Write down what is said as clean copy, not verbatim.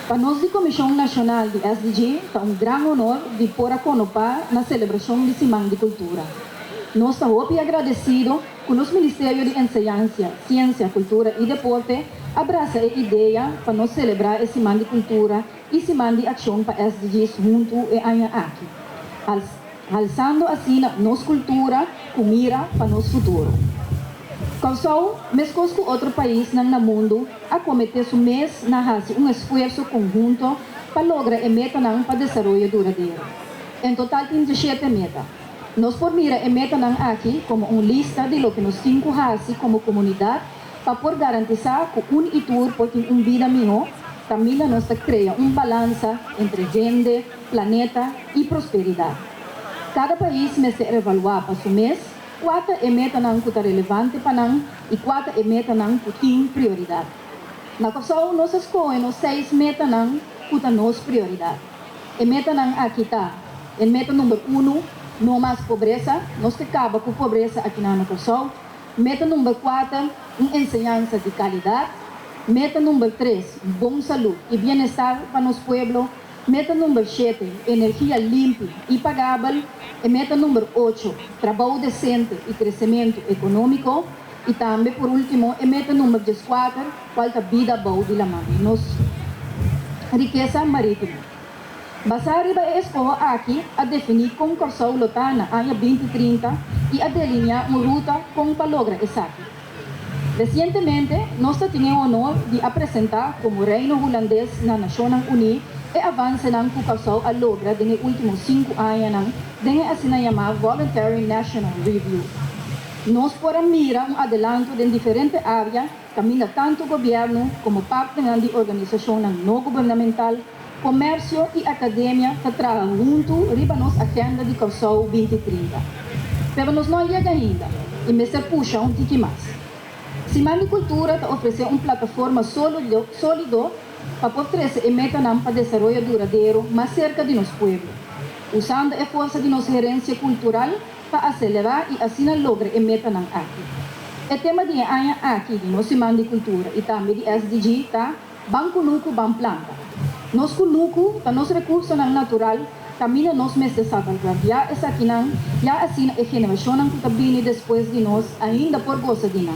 Para nós da Comissão Nacional de SDG, é um grande honor de pôr a Conopá na celebração de Semana de Cultura. Nós estamos agradecidos que o Ministério de Enseñanza, Ciência, Cultura e Deporte abraça a ideia para nós celebrar a Semana de Cultura e Semana de Ação para SDGs junto e aqui, alçando assim nossa cultura com mira para nosso futuro. Causou, mesmo que outro país no mundo, a cometer o mês na esforço conjunto para lograr a meta para o desenvolvimento duradouro. Em total, tem 17 metas. Nós por mira a meta aqui como uma lista de lo que nós temos como comunidade para por garantizar que e tour pode ter vida melhor, também nós cria balança entre gente, planeta e prosperidade. Cada país me se evaluar para o mês, quatro é meta que está relevante para nós e quatro é meta que tem prioridade. Na qual nós escolhemos 6 metas que está nossa prioridade. A meta aqui está, a meta número 1, não mais pobreza, nós que acaba com pobreza aqui na nossa. Meta número 4, ensinança de qualidade. Meta número 3, bom saúde e bem-estar para nosso povo. Meta número 7, energia limpa e pagável. E meta número 8, trabalho decente e crescimento econômico. E também, por último, a meta número 14, qual é a vida boa de la mãe, riqueza marítima. Basari ba escola aqui a definir como Corsou Lotana ano 2030 e a delinear uma ruta com para lograr isso aqui. Recentemente, nós tivemos o honor de apresentar como reino holandês na Nações Unidas e avanço que Corsou a logra nos últimos 5 anos dentro assim chamada Voluntary National Review. Nós por mira adelanto em diferentes áreas, caminha tanto o governo como parte de organizações não governamental, comércio e academia que trabalham junto riba nossa agenda de Corsou 2030. Mas nós não chegamos ainda e me se puxa tique mais. Semana de Cultura está oferecendo uma plataforma sólida para poder e meta para desenvolvimento duradouro mais cerca de nosso povo, usando a força de nossa gerência cultural para acelerar e assim lograr a meta aqui. O tema de ano aqui de nossa Semana de Cultura e também de SDG está Banco Nuco, Banco Planta. Nós com Nuco, para nosso recurso natural, também nós mesmos salvaguardar essa aqui, já assim a renovação que está vindo depois de nós ainda por gosto de nós.